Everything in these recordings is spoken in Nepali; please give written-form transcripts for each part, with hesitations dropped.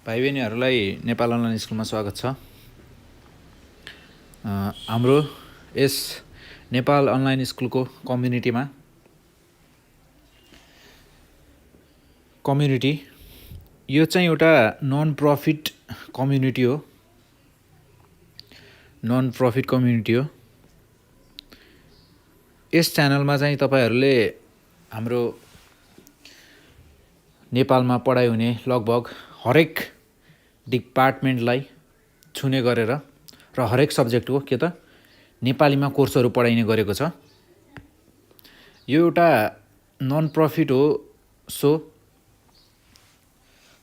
भाइ बहिनीहरूलाई नेपाल अनलाइन स्कुलमा स्वागत छ। हाम्रो यस नेपाल अनलाइन स्कुलको कम्युनिटी यो चाहिँ एउटा नन प्रफिट कम्युनिटी हो। यस च्यानलमा चाहिँ तपाईहरूले हाम्रो नेपालमा पढाइ हुने लगभग हरेक डिपार्टमेन्टलाई छुने गरेर र हरेक सब्जेक्टको नेपालीमा कोर्सहरू पढाइने गरेको छ। यो एउटा नन प्रफिट हो, सो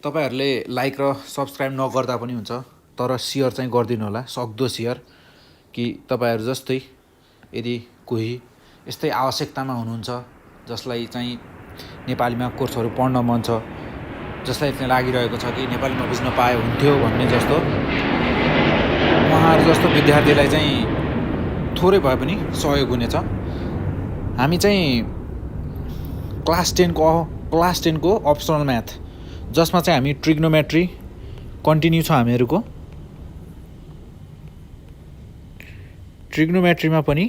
तपाईहरूले लाइक र सब्सक्राइब नगर्दा पनि हुन्छ, तर सेयर चाहिँ गरिदिनु होला, सक्दो सेयर। कि तपाईहरू जस्तै यदि कोही यस्तै आवश्यकतामा हुनुहुन्छ, जसलाई चाहिँ नेपालीमा कोर्सहरू पढ्न मन छ, जसलाई चाहिँ लागिरहेको छ कि नेपालीमा बुझ्न पाए हुन्थ्यो भन्ने जस्तो, उहाँहरू जस्तो विद्यार्थीलाई चाहिँ थोरै भए पनि सहयोग हुनेछ। हामी चाहिँ क्लास 10 को अप्सनल म्याथ, जसमा चाहिँ हामी ट्रिग्नोमेट्री कन्टिन्यू छ। हामीहरूको ट्रिग्नोमेट्रीमा पनि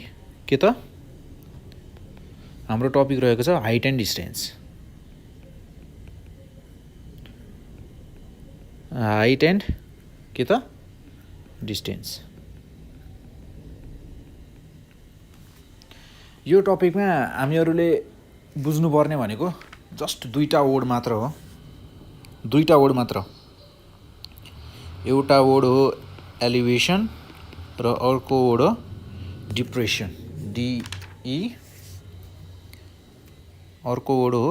हाम्रो टपिक रहेको छ हाइट एन्ड डिस्टेन्स। डिस्टेन्स यो टपिकमा हामीहरूले बुझ्नुपर्ने भनेको जस्ट दुईवटा वर्ड मात्र हो। एउटा वर्ड हो एलिभेसन र अर्को वर्ड हो डिप्रेसन, DE। अर्को वर्ड हो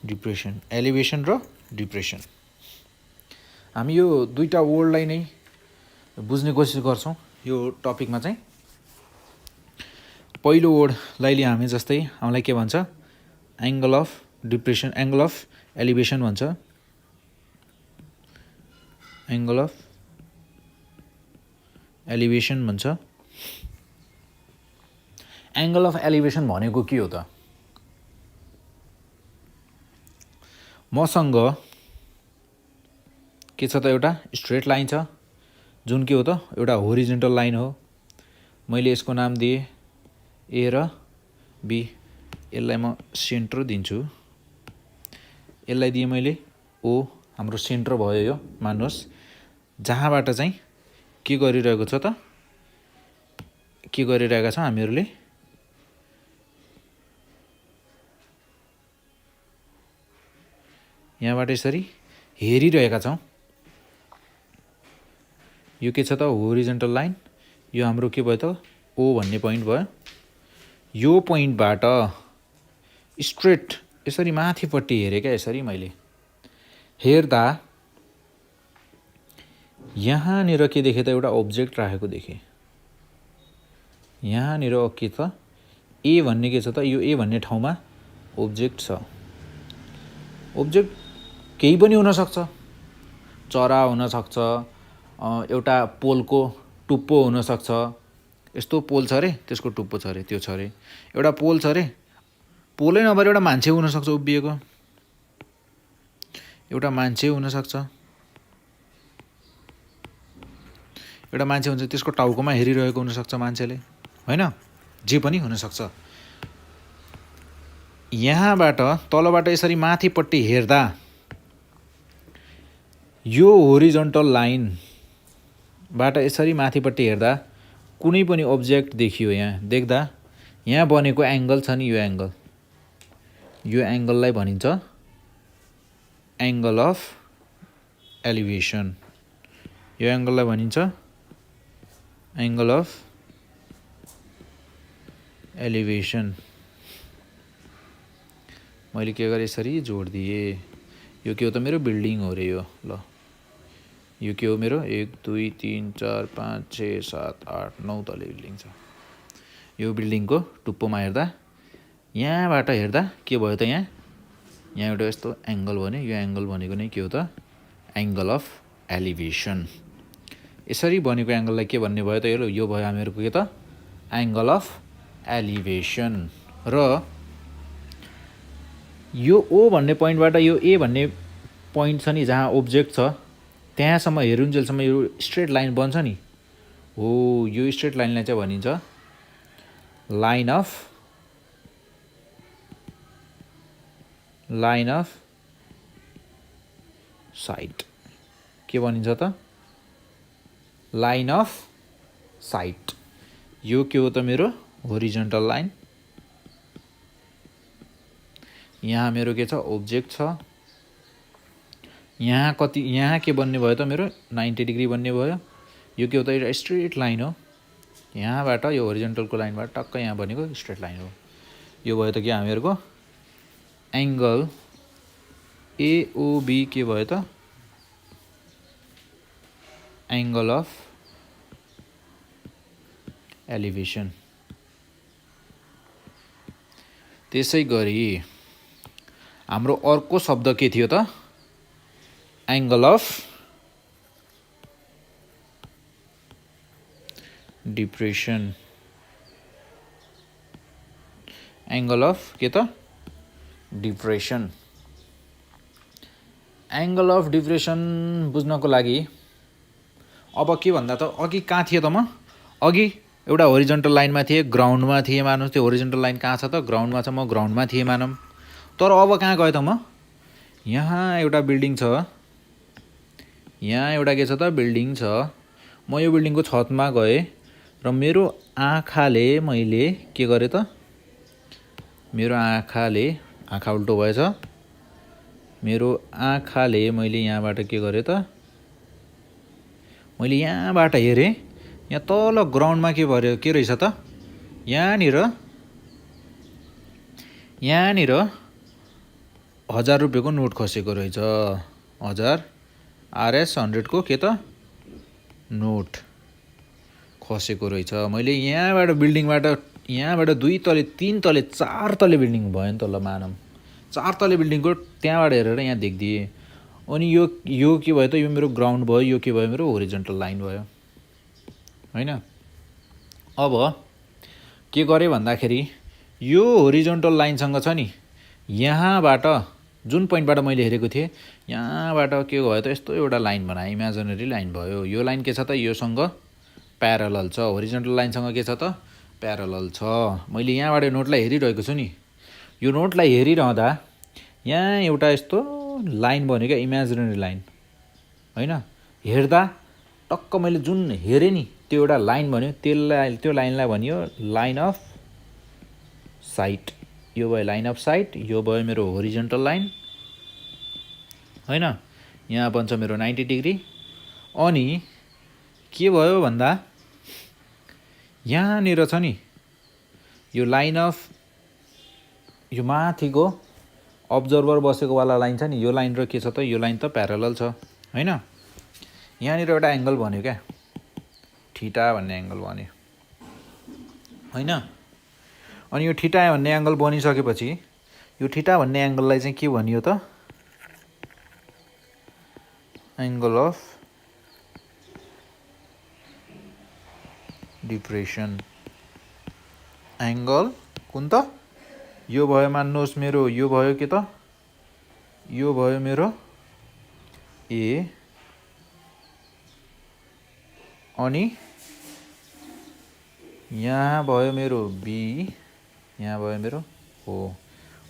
डिप्रेसन, एलिभेसन र डिप्रेसन। हामी यो दुईवटा वर्डलाई नै बुझ्ने कोसिस गर्छौँ यो टपिकमा चाहिँ। पहिलो वर्डलाई लियो हामी, जस्तै हामीलाई के भन्छ, angle of depression, angle of elevation भन्छ। एङ्गल अफ एलिभेसन भन्छ। एङ्गल अफ एलिभेसन भनेको के हो त? मसँग के छ त, एउटा स्ट्रेट लाइन छ, जुन के हो त, एउटा होरिजेन्टल लाइन हो। मैले यसको नाम दिएँ A र B। यसलाई म सेन्टर दिन्छु। यसलाई दिएँ मैले O, हाम्रो सेन्टर भयो यो, मान्नुहोस्। जहाँबाट चाहिँ के गरिरहेको छ त, के गरिरहेका छौँ हामीहरूले, यहाँबाट यसरी हेरिरहेका छौँ। यो के छ त, होरिजेन्टल लाइन। यो हाम्रो के भयो त, O भन्ने पोइन्ट भयो। यो पोइन्टबाट स्ट्रेट यसरी माथिपट्टि हेरेँ क्या, यसरी मैले हेर्दा यहाँनिर के देखेँ त, एउटा अब्जेक्ट राखेको देखेँ। यहाँनिर के त, A भन्ने के छ त, यो A भन्ने ठाउँमा अब्जेक्ट छ। अब्जेक्ट केही पनि हुनसक्छ, चरा हुनसक्छ, एउटा पोलको टुप्पो हुनसक्छ। यस्तो पोल छ अरे, त्यसको टुप्पो छ अरे, त्यो छ अरे। एउटा पोल छ अरे, पोलै नभएर एउटा मान्छे हुनसक्छ उभिएको, एउटा मान्छे हुनसक्छ। एउटा मान्छे हुन्छ, त्यसको टाउकोमा हेरिरहेको हुनसक्छ मान्छेले, होइन, जे पनि हुनसक्छ। यहाँबाट तलबाट यसरी माथिपट्टि हेर्दा यो होरिजन्टल लाइनबाट यसरी माथिपट्टि हेर्दा कुनै पनि अब्जेक्ट देखियो। यहाँ देख्दा यहाँ बनेको एङ्गल छ नि, यो एङ्गललाई भनिन्छ एङ्गल अफ एलिभेसन। यो एङ्गललाई भनिन्छ एङ्गल अफ एलिभेसन। मैले के गरेँ, यसरी जोड दिएँ। यो के हो त, मेरो बिल्डिङ हो रे यो। ल, यो के हो, मेरो 1 2 3 4 5 6 7 8 9 तले बिल्डिङ छ। यो बिल्डिङको टुप्पोमा हेर्दा, यहाँबाट हेर्दा के भयो त, यहाँ एउटा यस्तो एङ्गल भन्यो। यो एङ्गल भनेको नै के हो त, एङ्गल अफ एलिभेसन। यसरी बनेको एङ्गललाई के भन्ने भयो त, यो भयो हामीहरूको के त, एङ्गल अफ एलिभेसन। र यो ओ भन्ने पोइन्टबाट यो ए भन्ने पोइन्ट छ नि जहाँ ओब्जेक्ट छ त्यहाँसम्म हेरुन्जेलसम्म यो स्ट्रेट लाइन बन्छ नि हो यो स्ट्रेट लाइनलाई चाहिँ भनिन्छ लाइन अफ साइट के भनिन्छ त लाइन अफ साइट यो के हो त मेरो होरिजन्टल लाइन यहाँ मेरो के छ ओब्जेक्ट छ यहाँ के बन्ने भयो त मेरो 90 डिग्री बन्ने भयो यो के हो त एउटा स्ट्रेट लाइन हो यहाँबाट यो होरिजन्टलको लाइनबाट टक्क यहाँ बनेको स्ट्रेट लाइन हो यो भयो त के हामीहरुको एंगल एओबी के भयो त एंगल अफ एलिभेसन त्यसै गरी हाम्रो अर्को शब्द के थियो त angle of depression angle of के त डिप्रेसन एंगल अफ डिप्रेसन बुझ्नको लागि अब के भन्दा त अघि कहाँ थियो त म अघि एउटा होरिजन्टल लाइनमा थिए ग्राउन्डमा थिए मानौँ त्यो होरिजन्टल लाइन कहाँ छ त ग्राउन्डमा छ म ग्राउन्डमा थिए मानौँ तर अब कहाँ गए त म यहाँ एउटा बिल्डिङ छ यहाँ एउटा के छ त बिल्डिङ छ म यो बिल्डिङको छतमा गए र मेरो आँखाले मैले के गरे त मेरो आँखा उल्टो भएछ मेरो आँखाले मैले यहाँबाट के गरे त मैले यहाँबाट हेरे यहाँ तल ग्राउन्डमा के भर्यो के रहेछ त यहाँनिर 1000 रुपैयाँको नोट खसेको रहेछ 1000 RS 100 को के त नोट खसेको रहेछ मैले यहाँबाट बिल्डिङबाट यहाँबाट 2 तले 3 तले 4 तले बिल्डिङ भयो नि त ल मानम 4 तले बिल्डिङको त्यहाँबाट हेरेर यहाँ देख्दिए अनि यो के भयो त यो मेरो ग्राउन्ड भयो यो के भयो मेरो होरिजन्टल लाइन भयो हैन अब के गरे भन्दाखेरि यो होरिजन्टल लाइनसँग छ नि यहाँबाट जुन पोइन्टबाट मैले हेरेको थिएँ यहाँबाट के भयो त यस्तो एउटा लाइन बनाए इमेजिनरी लाइन भयो यो लाइन के छ त योसँग प्यारलल छ होरिजन्टल लाइनसँग के छ त प्यारलल छ मैले यहाँबाट नोटलाई हेरिरहेको छु नि यो नोटलाई हेरिरहँदा यहाँ एउटा यस्तो लाइन बन्यो क्या इमेजिनरी लाइन हैन हेर्दा टक्क मैले जुन हेरेँ नि त्यो एउटा लाइन बन्यो त्यो लाइनलाई भनियो लाइन अफ साइट यो भयो लाइन अफ साइट यो भयो मेरो होरिजन्टल लाइन हैन यहाँ बन्छ मेरो 90 डिग्री अनि के भयो भन्दा यहाँनिर छ नि यो लाइन अफ यो माथिको अब्जर्भर बसेको वाला लाइन छ नि यो लाइन र के छ त यो लाइन त प्यारलल छ हैन यहाँनिर एउटा एंगल बन्यो क्या थीटा भन्ने एंगल बन्यो हैन अनि यो थीटा भन्ने एंगल बनिसकेपछि यो थीटा भन्ने एंगललाई चाहिँ के भनियो त एंगल अफ डिप्रेसन एंगल कुन त यो भयो मान्नुहोस् मेरो यो भयो के त यो भयो मेरो ए अनि यहाँ भयो मेरो बी यहाँ भयो मेरो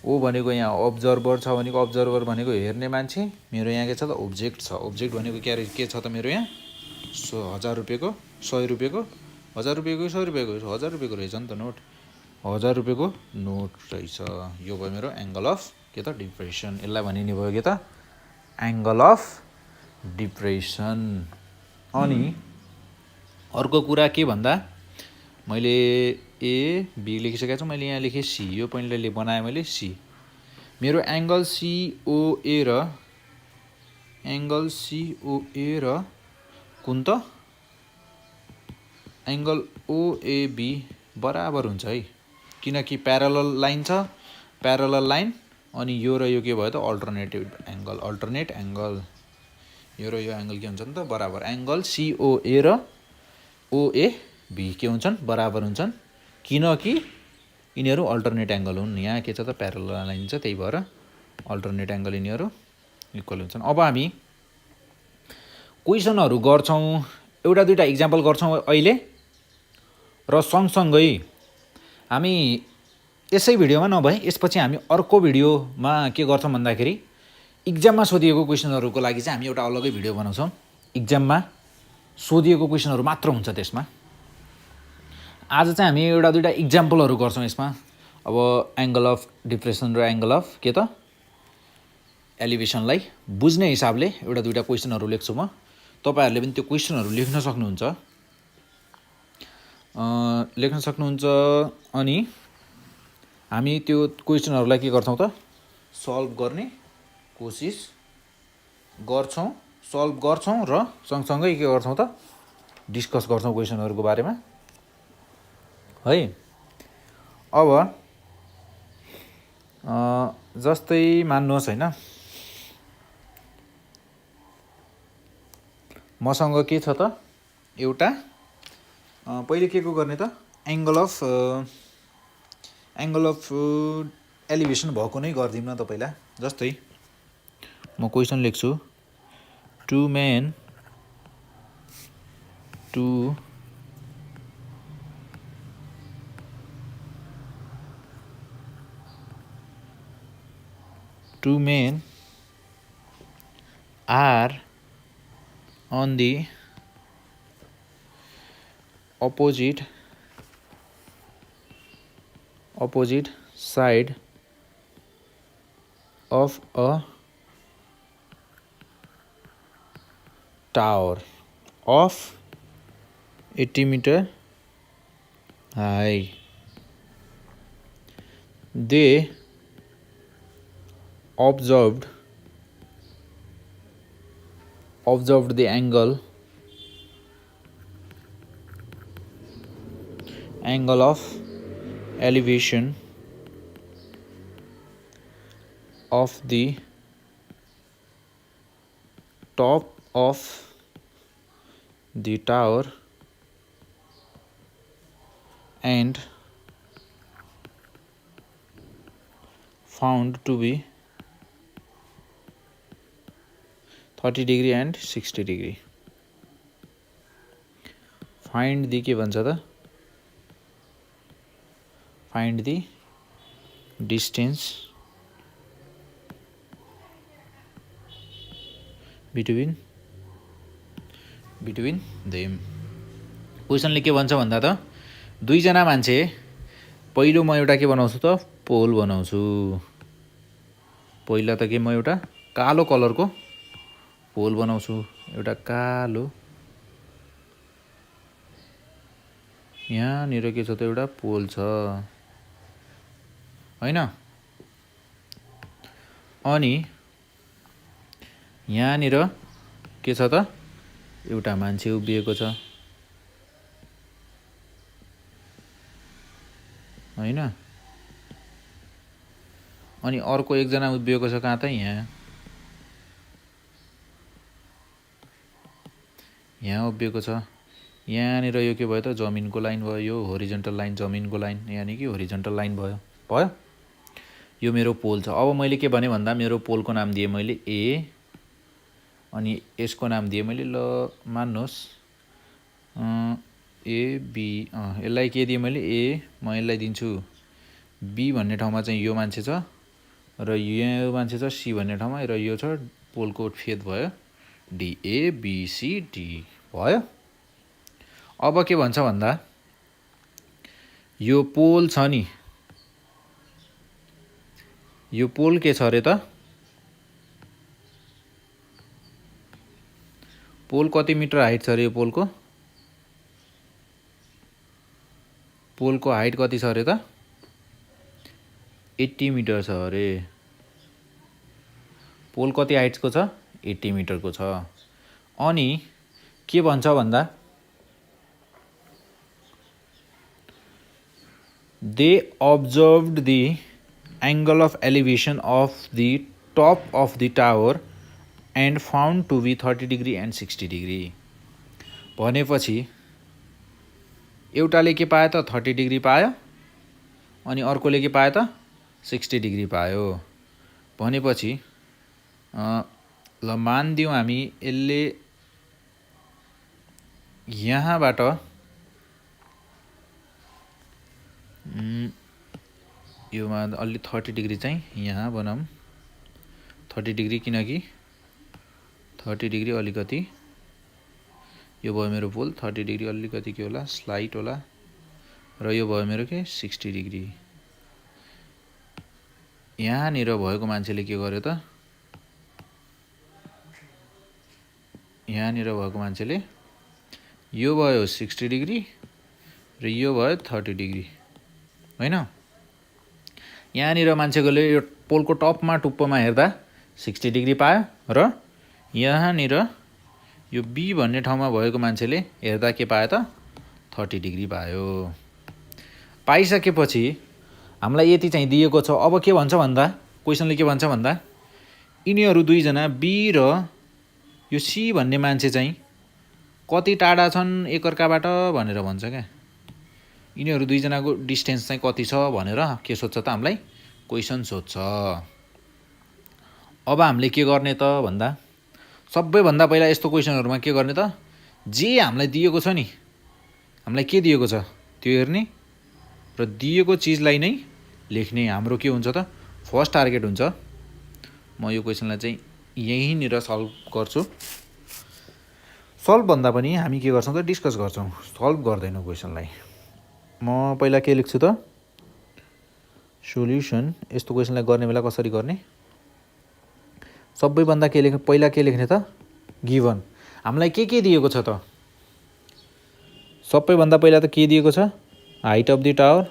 ओ भनेको यहाँ अब्जर्भर छ भनेको अब्जर्भर भनेको हेर्ने मान्छे मेरो यहाँ के छ त ओब्जेक्ट छ ओब्जेक्ट भनेको के छ त मेरो यहाँ 1000 रुपैयाँको 100 रुपैयाँको 1000 रुपैयाँको 100 रुपैयाँको 1000 रुपैयाँको रहेछ नि त नोट 1000 रुपैयाँको नोट रहेछ यो भयो मेरो एंगल अफ के त डिप्रेसन यसलाई भनिने भयो के त एंगल अफ डिप्रेसन अनि अर्को कुरा के भन्दा मैले ए बी लेखिसकेको छु मैले यहाँ लेखेँ सी यो पोइन्टले बनाएँ मैले सी मेरो एंगल सीओए र कुन त एंगल ओएबी बराबर हुन्छ है किनकि प्यारलल लाइन छ प्यारलल लाइन अनि यो र यो के भयो त अल्टरनेट एंगल यो र यो एंगल के हुन्छ नि त बराबर एंगल सीओए र ओएबी के हुन्छन् बराबर हुन्छन् किनकि यिनीहरू अल्टरनेट एंगल हुन् यहाँ के छ त प्यारलल लाइन छ त्यही भएर अल्टरनेट एङ्गल यिनीहरू इक्वल हुन्छन्। अब हामी क्वेसनहरू गर्छौँ, एउटा दुईवटा इक्जाम्पल गर्छौँ अहिले र सँगसँगै हामी यसै भिडियोमा नभए यसपछि हामी अर्को भिडियोमा के गर्छौँ भन्दाखेरि इक्जाममा सोधिएको क्वेसनहरूको लागि चाहिँ हामी एउटा अलग्गै भिडियो बनाउँछौँ। इक्जाममा सोधिएको क्वेसनहरू मात्र हुन्छ त्यसमा। आज चाहिँ हामी एउटा दुईवटा इक्जाम्पलहरू गर्छौँ यसमा। अब एङ्गल अफ डिप्रेसन र एङ्गल अफ के त एलिभेसनलाई बुझ्ने हिसाबले एउटा दुईवटा क्वेसनहरू लेख्छु म। तपाईँहरूले पनि त्यो क्वेसनहरू लेख्न सक्नुहुन्छ अनि हामी त्यो क्वेसनहरूलाई के गर्छौँ त सल्भ गर्ने कोसिस गर्छौँ, सल्भ गर्छौँ र सँगसँगै के गर्छौँ त डिस्कस गर्छौँ क्वेसनहरूको बारेमा है। अब जस्तै मान्नुहोस् होइन, मसँग के छ त एउटा पहिले के को गर्ने त एङ्गल अफ एलिभेसन भएको नै गरिदिउँ न त पहिला। जस्तै म क्वेसन लेख्छु, two men are on the opposite side of a tower of 80 meter high. They observed the angle of elevation of the top of the tower and found to be 30 degree and 60 degree. Find the के भन्छ त find the distance between them. क्वेसनले के भन्छ भन्दा त दुईजना मान्छे, पहिलो म एउटा के बनाउँछु त पोल बनाउँछु। पहिला त के म एउटा कालो कलरको पोल बनाउँछु, एउटा कालो, यहाँनिर के छ त एउटा पोल छ होइन। अनि यहाँनिर के छ त एउटा मान्छे उभिएको छ होइन। अनि अर्को एकजना उभिएको छ कहाँ त यहाँ उभिएको छ। यहाँनिर यो के भयो त जमिनको लाइन भयो, यो होरिजेन्टल लाइन जमिनको लाइन, यानि कि होरिजेन्टल लाइन भयो। यो मेरो पोल छ। अब मैले के भने भन्दा मेरो पोलको नाम दिएँ मैले ए, अनि यसको नाम दिएँ मैले ल मान्नुहोस् एबी। यसलाई के दिएँ मैले ए, म यसलाई दिन्छु बी भन्ने ठाउँमा चाहिँ यो मान्छे छ र यो मान्छे छ सी भन्ने ठाउँमा, र यो छ पोलको फेद भयो डिएबिसिडी भयो। अब के भन्छ भन्दा यो पोल छ नि, यो पोल के छ अरे त पोल कति मिटर हाइट छ अरे? यो पोलको हाइट कति छ अरे त 80 मिटर छ अरे। पोल कति हाइट्सको छ 80 मिटरको छ। अनि के भन्छ भन्दा they observed the angle of elevation of the top of the tower and found to be 30 degree and 60 degree. भनेपछि एउटाले के पायो त 30 डिग्री पायो अनि अर्कोले के पायो त 60 डिग्री पायो। भनेपछि ल मानिदिउँ हामी यसले यहाँबाट योमा अलि 30 डिग्री चाहिँ यहाँ बनाऊँ 30 डिग्री किनकि 30 डिग्री अलिकति यो भयो मेरो पोल 30 डिग्री अलिकति के होला स्लाइट होला र यो भयो मेरो के 60 डिग्री यहाँनिर भएको मान्छेले के गर्यो त यहाँनिर भएको मान्छेले यो भयो 60 डिग्री र यो भयो 30 डिग्री हैन यहाँनिर मान्छेले यो पोलको टपमा टुप्पोमा हेर्दा 60 डिग्री पायो र यहाँनिर यो बी भन्ने ठाउँमा भएको मान्छेले हेर्दा के पायो त 30 डिग्री पायो पाइसकेपछि हामीलाई यति चाहिँ दिएको छ अब के भन्छ भन्दा क्वेशनले के भन्छ भन्दा यिनीहरू दुईजना बी र यो सी भन्ने मान्छे चाहिँ कति टाढा छन् एकअर्काबाट भनेर भन्छ क्या यिनीहरू दुईजनाको डिस्टेन्स चाहिँ कति छ भनेर के सोध्छ त हामीलाई क्वेशन सोध्छ अब हामीले के गर्ने त भन्दा सबैभन्दा पहिला यस्तो क्वेशनहरुमा के गर्ने त जे हामीलाई दिएको छ नि हामीलाई के दिएको छ त्यो हेर्ने र दिएको चीजलाई नै लेख्ने हाम्रो के हुन्छ त फर्स्ट टार्गेट हुन्छ म यो क्वेशनलाई चाहिँ यहीँनिर सल्भ गर्छु सल्भ भन्दा पनि हामी के गर्छौं त डिस्कस गर्छौं सल्भ गर्दैनौं क्वेशनलाई म पहिला के लेख्छु त सोल्युसन यस्तो क्वेशनलाई गर्ने बेला कसरी गर्ने सबैभन्दा के लेख्ने पहिला के लेख्ने त गिवन हामीलाई के दिएको छ त सबैभन्दा पहिला त के दिएको छ हाइट अफ द टावर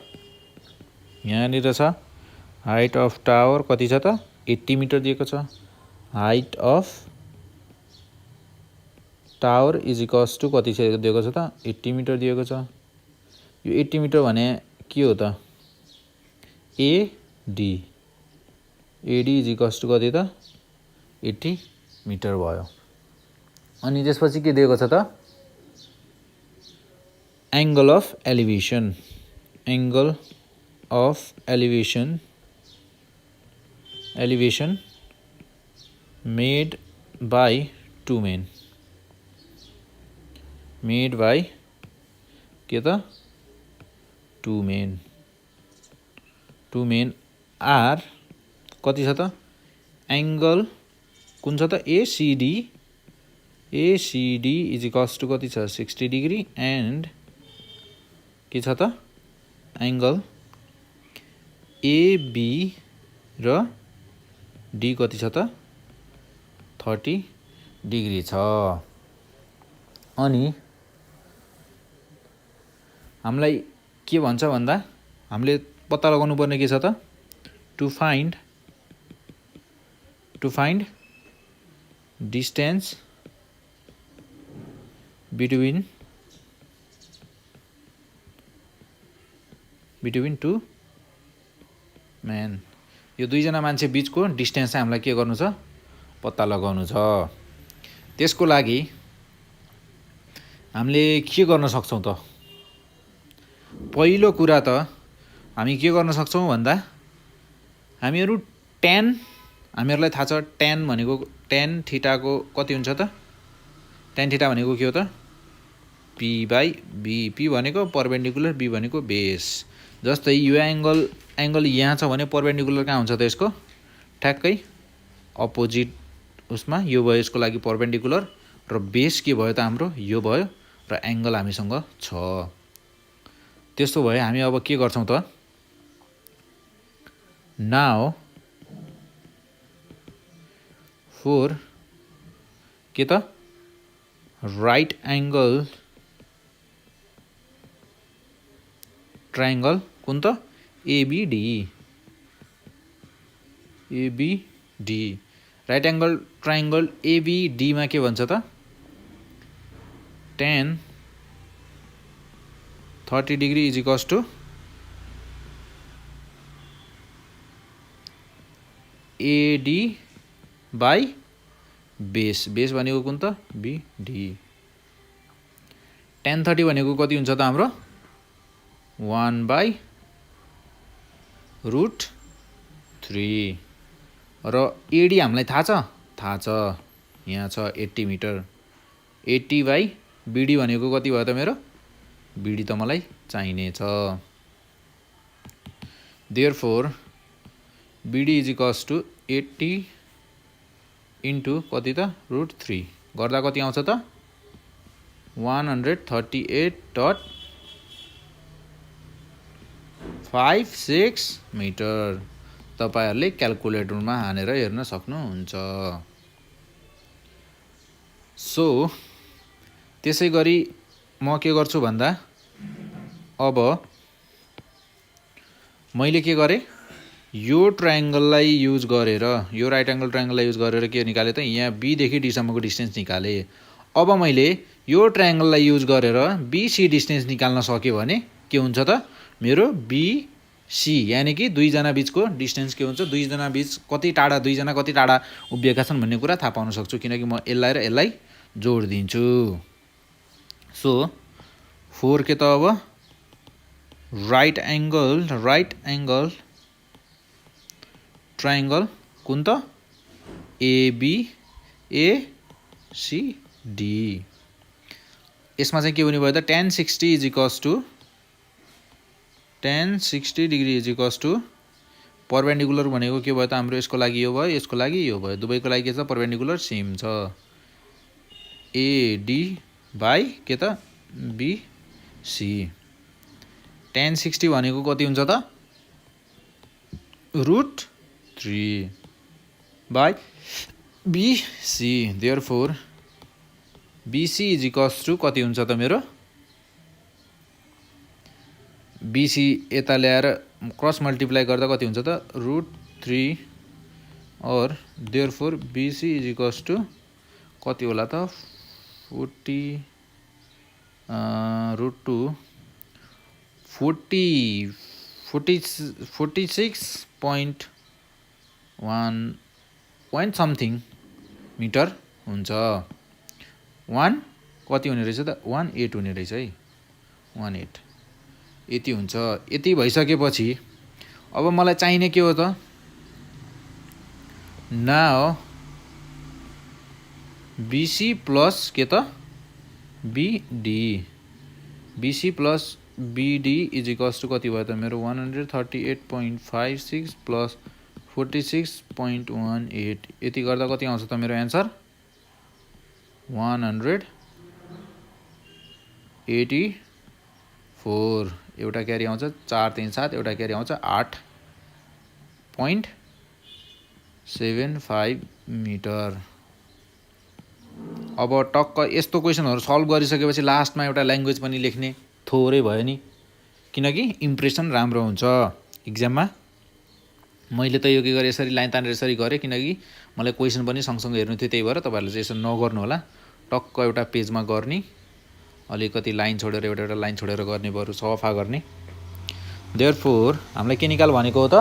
यहाँनिर छ हाइट अफ टावर कति छ त 80 मिटर दिएको छ height of tower is equals to कति दिएको छ त 80 मिटर दिएको छ यो 80 मिटर भने के हो त AD AD is equals to कति त 80 मिटर भयो अनि त्यसपछि के दिएको छ त angle of elevation elevation made by two men के त two men are कति छ त एंगल कुन छ त ACD इज इक्वल्स टु कति छ 60 डिग्री एन्ड के छ त एंगल AB र D कति छ त 30 डिग्री छ अनि हामीलाई के भन्छ भन्दा हामीले पत्ता लगाउनु पर्ने के छ त to find distance between two man यो दुईजना मान्छे बीचको डिस्टेन्स चाहिँ हामीलाई के गर्नु छ पत्ता लगाउनु छ त्यसको लागि हामीले के गर्न सक्छौं त पहिलो कुरा त हामी के गर्न सक्छौं भन्दा हामीहरु हामीहरुलाई थाहा छ tan भनेको tan थीटाको कति हुन्छ त tan थीटा भनेको के हो त p/b p भनेको परपेन्डिकुलर b भनेको बेस जस्तै यो एंगल यहाँ छ भने परपेन्डिकुलर कहाँ हुन्छ त यसको ठ्याक्कै अपोजिट उसमा यो भयो यसको लागि परपेन्डिकुलर र बेस के भयो त हाम्रो यो भयो र एंगल हामीसँग छ त्यस्तो भए हामी अब के गर्छौं त नाउ फोर के त राइट एंगल ट्रायंगल कुन त ABD right angle triangle ABD मा के भन्छ त tan 30 डिग्री is equals to AD by base भनेको कुन त BD tan 30 भनेको कति हुन्छ त हाम्रो 1/√3 र एडी हामीलाई थाहा छ यहाँ छ 80 मिटर 80 बाई बिडी भनेको कति भयो त मेरो बिडी त मलाई चाहिने छ therefore BD is equals to 80 into कति त √3 गर्दा कति आउँछ त 138.56 मिटर तपाईहरुले क्याल्कुलेटरमा हानेर हेर्न सक्नुहुन्छ सो त्यसैगरी म के गर्छु भन्दा अब मैले के गरे यो ट्रायंगललाई युज गरेर यो राइट एंगल ट्रायंगललाई युज गरेर के निकाले त यहाँ बी देखि डी सम्मको डिस्टेन्स निकाले अब मैले यो ट्रायंगललाई युज गरेर बीसी डिस्टेन्स निकाल्न सके भने के हुन्छ त मेरो बीसी यानी कि दुई जना बीचको डिस्टेन्स के हुन्छ दुई जना बीच कति टाढा दुई जना कति टाढा उभिएका छन् भन्ने कुरा थाहा पाउन सक्छु किनकि म यसलाई र यसलाई जोड्दिन्छु सो 4 के त अब राइट एंगल ट्रायंगल कुन त ABCD यसमा चाहिँ के हुने भयो त tan 60 is equals to tan 60 degree is equals to perpendicular भनेको के भयो त हाम्रो यसको लागि यो भयो यसको लागि यो भयो दुवैको लागि के छ परपेन्डिकुलर सेम छ AD बाई के त BC tan 60 भनेको कति हुन्छ त √3 by BC therefore BC is equals to कति हुन्छ त मेरो BC यता ल्याएर क्रस मल्टिप्लाई गर्दा कति हुन्छ त √3 और therefore BC is equals to कति होला त 46.1 समथिङ मिटर हुन्छ 1 कति हुने रहेछ त 18 हुने रहेछ है 18 यति हुन्छ यति भइसकेपछि अब मलाई चाहिने के हो त नाउ BC प्लस के त BC plus BD is equals to कति भयो त मेरो 138.56 प्लस 46.18 यति गर्दा कति आउँछ त मेरो एन्सर 184 एउटा क्यारी आउँछ 4 3 7 एउटा क्यारी आउँछ 8.75 मिटर अब टक्क यस्तो क्वेशनहरु सल्भ गरिसकेपछि लास्टमा एउटा ल्याङ्ग्वेज पनि लेख्ने थोरै भयो नि किनकि इम्प्रेसन राम्रो हुन्छ एक्जाममा मैले त यो के गरे यसरी लाइन तानेर यसरी गरे किनकि मलाई क्वेशन पनि सँगसँगै हेर्नु थियो त्यही भएर तपाईहरुले चाहिँ यसो नगर्नु होला टक्क एउटा पेजमा गर्ने अलिकति लाइन छोडेर एउटा लाइन छोडेर गर्ने बरु सफा गर्ने देयरफोर हामीलाई के निकाल भनेको हो त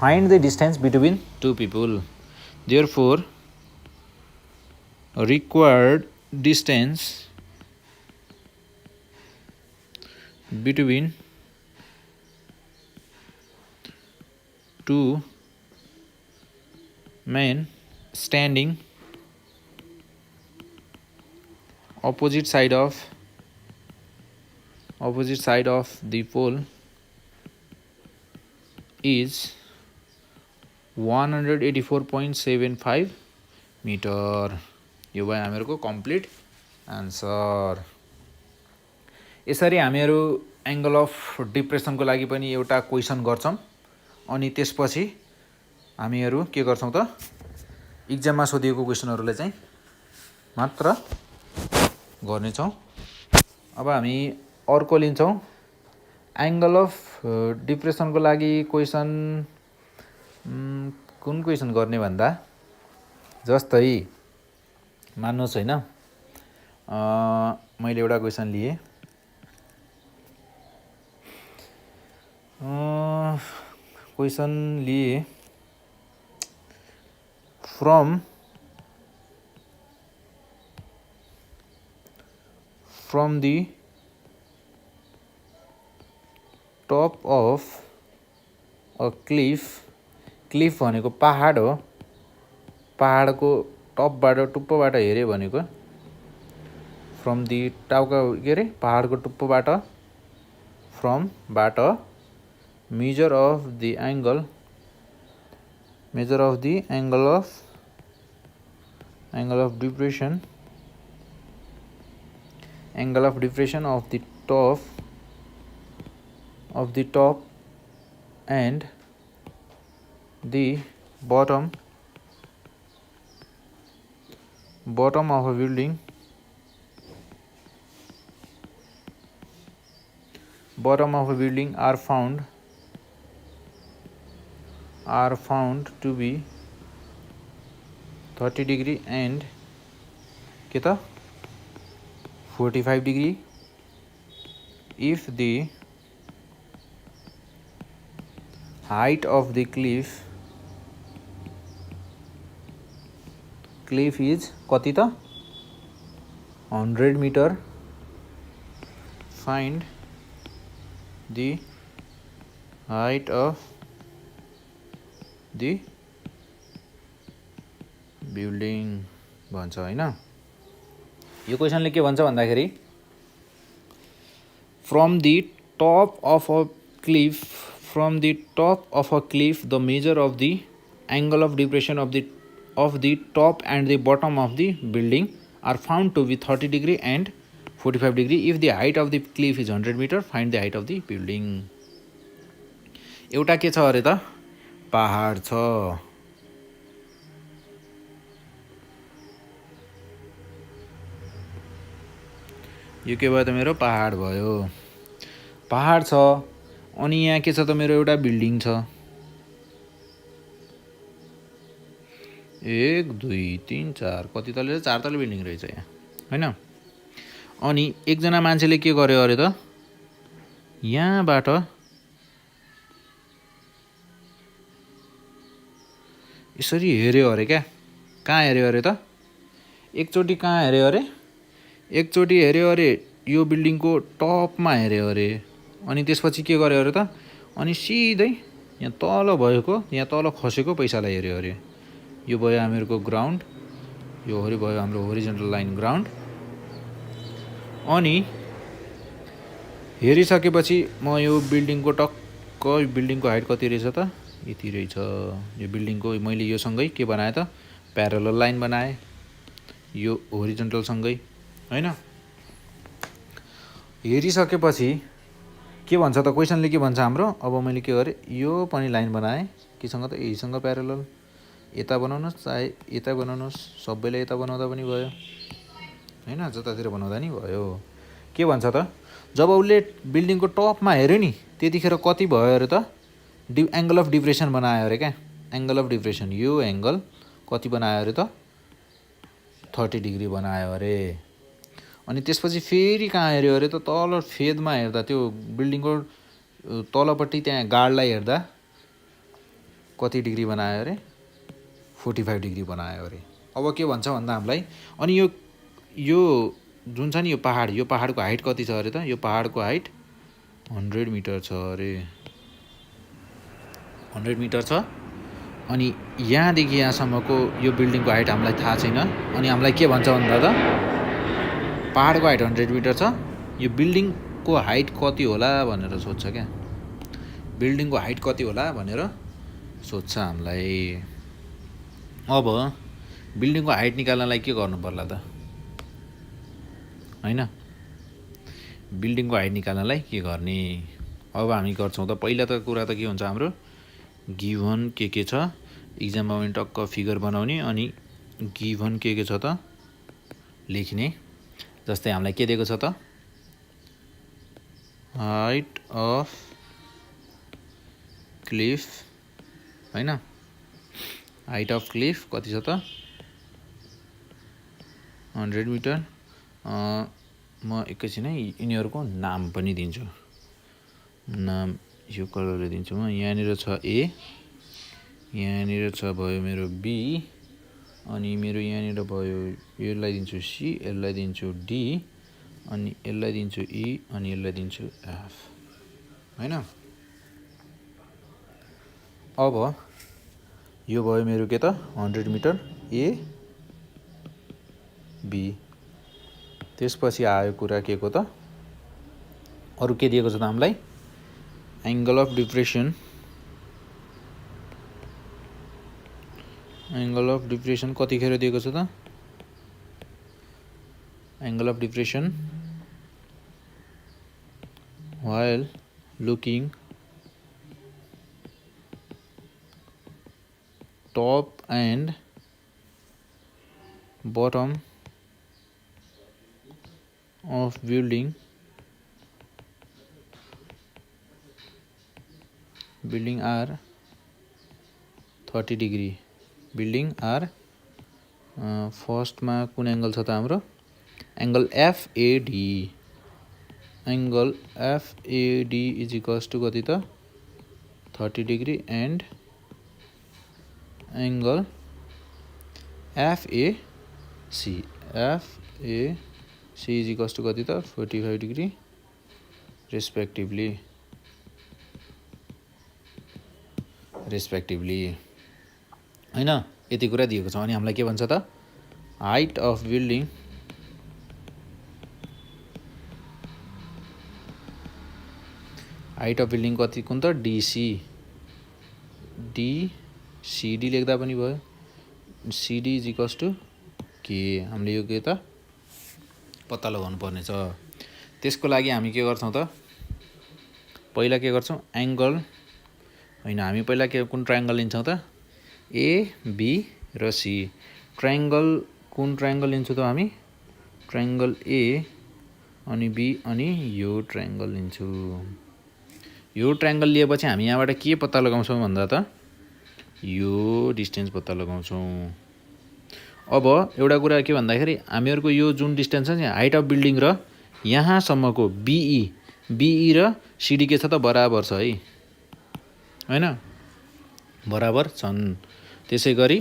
find the distance between two people therefore required distance between two men standing opposite side of the pole is 184.75 meter यो भयो हामीहरुको कम्प्लिट आन्सर यसरी हामीहरु एंगल अफ डिप्रेसन को लागि पनि एउटा क्वेशन गर्छौं अनि त्यसपछि हामीहरु के गर्छौं त एक्जाममा सोधिएको क्वेशनहरुले चाहिँ मात्र गर्ने छौं अब हामी अर्को लिन्छौं एंगल अफ डिप्रेसन को लागि क्वेशन कुन क्वेशन गर्ने भन्दा जस्तै मान्नुस् हैन मैले एउटा क्वेशन लिए from the top of a cliff Cliff भनेको पहाड हो, पहाडको टपबाट टुप्पोबाट हेऱ्यो भनेको फ्रम दि टाउका के अरे पहाडको टुप्पोबाट फ्रमबाट measure of the angle of depression of the top and the bottom of a building are found to be 30 degree and के त 45 degree if the height of the cliff is कति त 100 meter. Find the height of the building भन्छ हैन। यो क्वेसनले के भन्छ भन्दाखेरि from the top of a cliff the measure of the angle of depression of the top and the bottom of the building are found to be 30 degree and 45 degree if the height of the cliff is 100 meter. Find the height of the building. एउटा के छ अरे त पहाड छ, यो के भयो त मेरो पहाड भयो, पहाड छ अनि यहाँ के छ त मेरो एउटा बिल्डिङ छ 1 2 3 4 कति तले 4 तले बिल्डिङ रहेछ यहाँ हैन। अनि एकजना मान्छेले के गर्यो अरे त यहाँबाट यसरी हेर्यो अरे क्या, कहाँ हेर्यो अरे त एकचोटि कहाँ हेर्यो अरे एकचोटि हेर्यो अरे यो बिल्डिङको टपमा हेर्यो अरे अनि त्यसपछि के गर्यो अरे त अनि सिधै यहाँ तल भएको यहाँ तल खसेको पैसालाई हेर्यो अरे। यो भयो हामीहरूको ग्राउन्ड, यो भयो हाम्रो होरिजन्टल लाइन ग्राउन्ड। अनि हेरिसकेपछि म यो बिल्डिङको टक्क बिल्डिङको हाइट कति रहेछ त यति रहेछ, यो बिल्डिङको मैले यो सँगै के बनाएँ त प्यारलल लाइन बनाएँ यो होरिजन्टल सँगै हैन। हेरिसकेपछि के भन्छ त क्वेसनले के भन्छ हाम्रो, अब मैले के गरेँ यो पनि लाइन बनाएँ केसँग त यहीसँग प्यारलल, यता बनाउनुहोस् चाहे यता बनाउनुहोस्, सबैले यता बनाउँदा पनि भयो हैन, जतातिर बनाउँदा नि भयो। के भन्छ त जब उसले बिल्डिङको टपमा हेऱ्यो नि त्यतिखेर कति भयो अरे त एङ्गल अफ डिप्रेसन बनायो अरे क्या, एङ्गल अफ डिप्रेसन यो एङ्गल कति बनायो अरे त 30 डिग्री बनायो अरे। अनि त्यसपछि फेरि कहाँ हेऱ्यो अरे त तल फेदमा हेर्दा त्यो बिल्डिङको तलपट्टि त्यहाँ गाडलाई हेर्दा कति डिग्री बनायो अरे 45 डिग्री बनायो अरे। अब के भन्छ भन्दा हामीलाई अनि यो जुन छ नि यो पहाडको हाइट कति छ अरे त यो पहाडको हाइट 100 मिटर छ अरे, 100 मिटर छ। अनि यहाँदेखि यहाँसम्मको यो बिल्डिङको हाइट हामीलाई थाहा छैन। अनि हामीलाई के भन्छ भन्दा त पहाडको हाइट 100 मिटर छ, यो बिल्डिङको हाइट कति होला भनेर सोध्छ क्या, बिल्डिङको हाइट कति होला भनेर सोध्छ हामीलाई। अब बिल्डिङको हाइट निकाल्नलाई के गर्नु पर्ला त हैन, बिल्डिङको हाइट निकाल्नलाई के गर्ने। अब हामी गर्छौँ त पहिला त कुरा त के हुन्छ हाम्रो गिभन के छ इक्जाममा पनि टक्क फिगर बनाउने अनि गिभन के छ त लेख्ने। जस्तै हामीलाई के दिएको छ त हाइट अफ क्लिफ हैन, हाइट अफ क्लिफ कति छ त 100 मिटर। म एकैछिन है यिनीहरूको नाम पनि दिन्छु, नाम यो कलरले दिन्छु म। यहाँनिर छ ए, यहाँनिर छ भयो मेरो बी, अनि मेरो यहाँनिर भयो यसलाई दिन्छु सी, यसलाई दिन्छु डी, अनि यसलाई दिन्छु ई, अनि यसलाई दिन्छु एफ हैन। अब यो भयो मेरो के त 100 मिटर ए बी। त्यसपछि आयो कुरा के को त अरु के दिएको छ त हामीलाई angle of depression. Angle of depression कतिखेर दिएको छ त angle of depression while looking top and bottom of building are 30 degree। building are first मा कुन एंगल छ त हाम्रो angle FAD। Angle FAD is equals to कति त 30 degree and angle FAC is equals to कति त 45 डिग्री रेस्पेक्टिभली हैन। यति कुरा दिएको छ। अनि हामीलाई के भन्छ त हाइट अफ बिल्डिङ कति कुन त DCD लेख्दा पनि भयो। CD इज इक्वल्स टू के हामीले यो के त पत्ता लगाउनु पर्ने छ। त्यसको लागि हामी के गर्छौं त पहिला के गर्छौं एंगल हैन हामी पहिला के कुन ट्रायंगल लिन्छौं त AB र C। ट्रायंगल कुन ट्रायंगल लिन्छौं त हामी ट्रायंगल A अनि B अनि यो ट्रायंगल लिन्छौं। यो ट्रायंगल लिएपछि हामी यहाँबाट के पत्ता लगाउँछौं भन्दा त यो डिस्टेन्स पत्ता लगाउँछौं। अब एउटा कुरा के भन्दाखेरि हामीहरुको यो जुन डिस्टेन्स छ नि हाइट अफ बिल्डिङ र यहाँ सम्मको BE र CD के छ त बराबर छ है हैन बराबर छन्। त्यसैगरी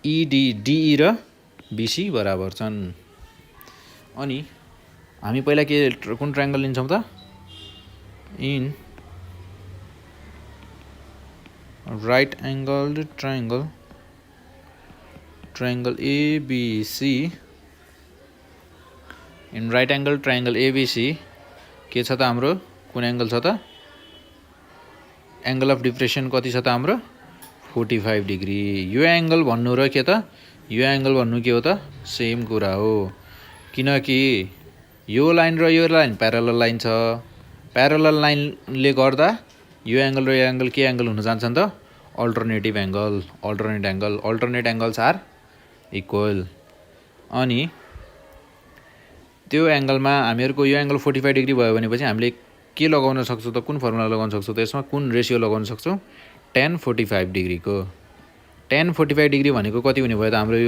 DE र BC बराबर छन्। अनि हामी पहिला के कुन ट्रायंगल लिन्छौं त in right angled triangle ABC। in right angled triangle ABC के छ त हाम्रो कुन एंगल छ त एंगल अफ डिप्रेसन कति छ त हाम्रो 45 डिग्री। यो एंगल भन्नु र के त यो एंगल भन्नु के हो त सेम कुरा हो किनकि यो लाइन र यो लाइन प्यारलल लाइन छ। प्यारलल लाइनले गर्दा यो एंगल र यो एंगल के एंगल हुन जान्छन् त अल्टरनेट एंगल्स आर इक्वल। अनि त्यो एंगलमा हामीहरुको यो एंगल 45 डिग्री भयो भनेपछि हामीले के लगाउन सक्छौं त कुन फर्मुला लगाउन सक्छौं त यसमा कुन रेशियो लगाउन सक्छौं tan 45 डिग्री को। tan 45 डिग्री भनेको कति हुने भयो त हाम्रो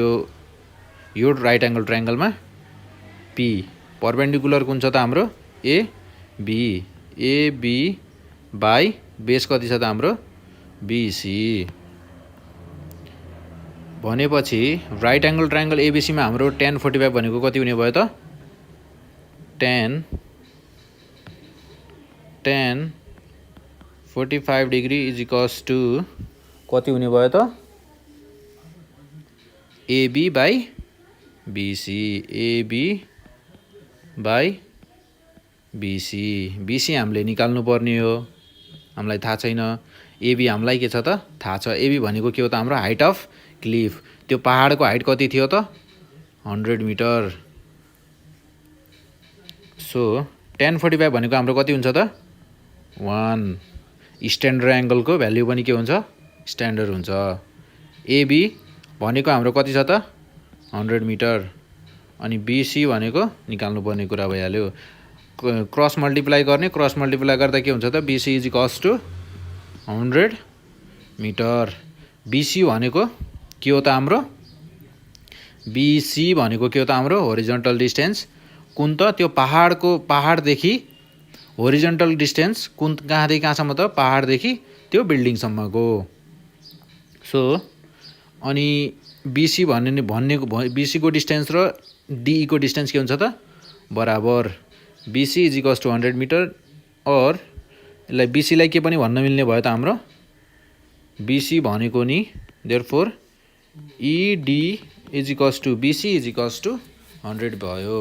यो राइट एंगल ट्रायंगलमा P परपेंडिकुलर कुन छ त हाम्रो AB बाइ बेस कति छ त हाम्रो BC भनेपछि राइट एंगल ट्रायंगल ABC मा हाम्रो tan 45 भनेको कति हुने भयो त tan 45 degree is equals to कति हुने भयो त AB बाइ BC BC हामीले निकाल्नु पर्ने हो हामीलाई थाहा छैन। AB हामीलाई के छ त थाहा छ। AB भनेको के हो त हाम्रो हाइट अफ क्लिफ। त्यो पहाडको हाइट कति थियो त 100 मिटर। सो tan 45 भनेको हाम्रो कति हुन्छ त 1। स्ट्यान्डर्ड एंगलको भ्यालु पनि के हुन्छ स्ट्यान्डर्ड हुन्छ। AB भनेको हाम्रो कति छ त 100 मिटर अनि BC भनेको निकाल्नु पर्ने कुरा भइहाल्यो। क्रस मल्टिप्लाई गर्दा के हुन्छ त BC is equals to 100 metre. BC भनेको के हो त हाम्रो होरिजन्टल डिस्टेन्स कुन त त्यो पहाडदेखि होरिजन्टल डिस्टेन्स कुन कहाँदेखि कहाँसम्म त पहाडदेखि त्यो बिल्डिङ सम्मको। सो अनि BC भनेको BC को डिस्टेन्स र DE को डिस्टेन्स के हुन्छ त बराबर। BC is equals to 100 metre और यसलाई BC लाई के पनि भन्न मिल्ने भयो त हाम्रो BC भनेको नि therefore ED is equals to BC is equals to 100 भयो।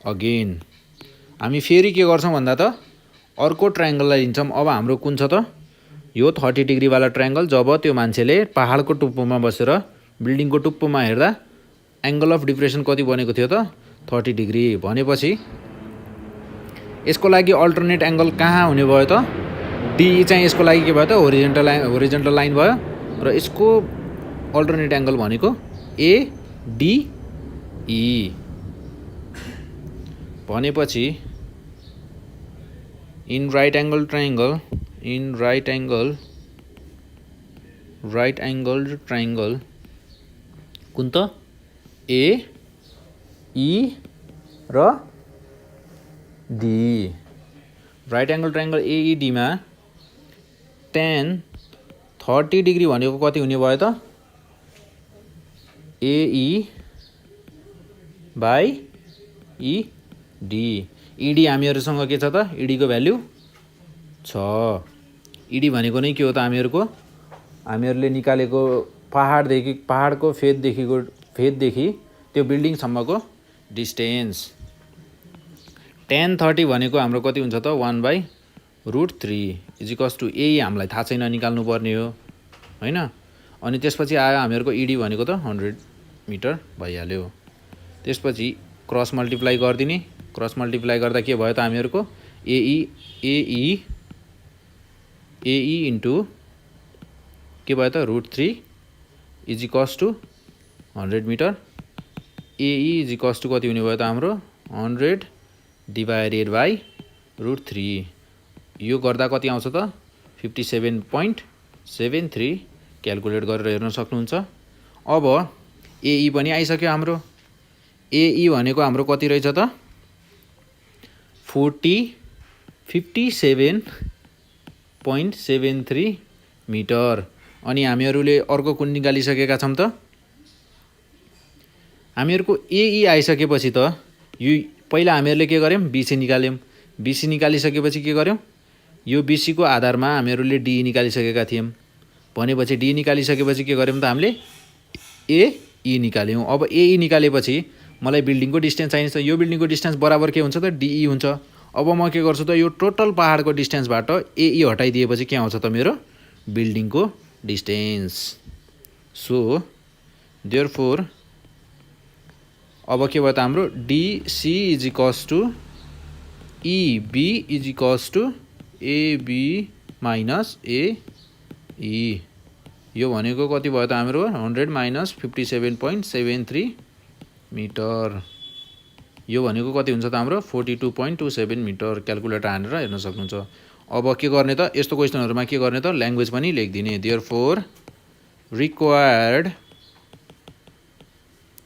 अगेन हामी फेरि के गर्छौँ भन्दा त अर्को ट्रायङ्गललाई लिन्छौँ। अब हाम्रो कुन छ त यो 30 डिग्री वाला ट्रायङ्गल। जब त्यो मान्छेले पहाडको टुप्पोमा बसेर बिल्डिङको टुप्पोमा हेर्दा एंगल अफ डिप्रेसन कति बनेको थियो त 30 डिग्री भनेपछि यसको लागि अल्टरनेट एंगल कहाँ हुने भयो त DE चाहिँ यसको लागि के भयो त होरिजेन्टल लाइन भयो र यसको अल्टरनेट एंगल भनेको ADE भनेपछि इन राइट एंगल ट्रायंगल कुन त AE र D right angle triangle AED मा tan 30 डिग्री भनेको कति हुने भयो त AE बाई ED। ED हामीहरुसँग के छ त ED को भ्यालु छ। ED भनेको नै के हो त हामीहरुले निकालेको पहाडको फेददेखि त्यो बिल्डिङ सम्मको डिस्टेन्स। tan 30 भनेको हाम्रो कति हुन्छ त 1/√3 इज इक्वल्स टु AE हामीलाई थाहा छैन निकाल्नु पर्ने हो हैन। अनि त्यसपछि आयो हामीहरुको ED भनेको त 100 मिटर भइहाल्यो। त्यसपछि क्रस मल्टिप्लाई गर्दिने। क्रस मल्टिप्लाई गर्दा के भयो त हामीहरुको AE इन्टु के भयो त √3 is equals to 100 metre. AE is equals to कति हुने भयो त हाम्रो 100 डिभाइडेड बाई √3। यो गर्दा कति आउँछ त 57.73 क्याल्कुलेट गरेर हेर्न सक्नुहुन्छ। अब AE पनि आइसक्यो हाम्रो। AE भनेको हाम्रो कति रहेछ त 57.73 मिटर। अनि हामीहरुले अर्को कुन निकालिसकेका छौं त हामीहरुको AE आइसकेपछि त यो पहिला हामीहरुले के गर्यौं BC निकाल्यौं। BC निकालिसकेपछि के गर्यौं यो BC को आधारमा हामीहरुले DE निकालिसकेका थियौं। भनेपछि DE निकालिसकेपछि के गर्यौं त हामीले AE निकाल्यौं। अब AE निकालेपछि मलाई बिल्डिङको डिस्टेन्स चाहिन्छ। यो बिल्डिङको डिस्टेन्स बराबर के हुन्छ त DE हुन्छ। अब म के गर्छु त यो टोटल पहाडको डिस्टेन्सबाट AE हटाइदिएपछि के आउँछ त मेरो बिल्डिङको डिस्टेन्स। सो देयरफोर अब के भयो त हाम्रो DC is equals to EB is equals to AB minus AE। यो भनेको कति भयो त हाम्रो 100 माइनस 57.73 मिटर। यो भनेको कति हुन्छ त हाम्रो 42.27 मिटर। क्याल्कुलेटर हानेर हेर्न सक्नुहुन्छ। अब के गर्ने त यस्तो क्वेशनहरुमा के गर्ने त ल्याङ्ग्वेज पनि लेख्दिने। देयरफोर रिक्वायर्ड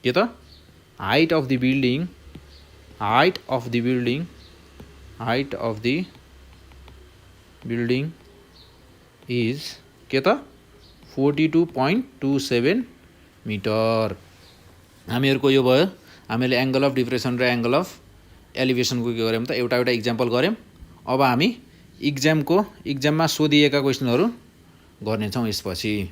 के त height of the building is के त 42.27 मिटर। हामीहरुको यो भयो। हामीले एंगल अफ डिप्रेसन र एंगल अफ एलिभेसन को के गर्यौं त एउटा एक्जाम्पल गर्यौं। अब हामी एक्जाममा सोधिएका क्वेशनहरु गर्ने छौं यसपछि।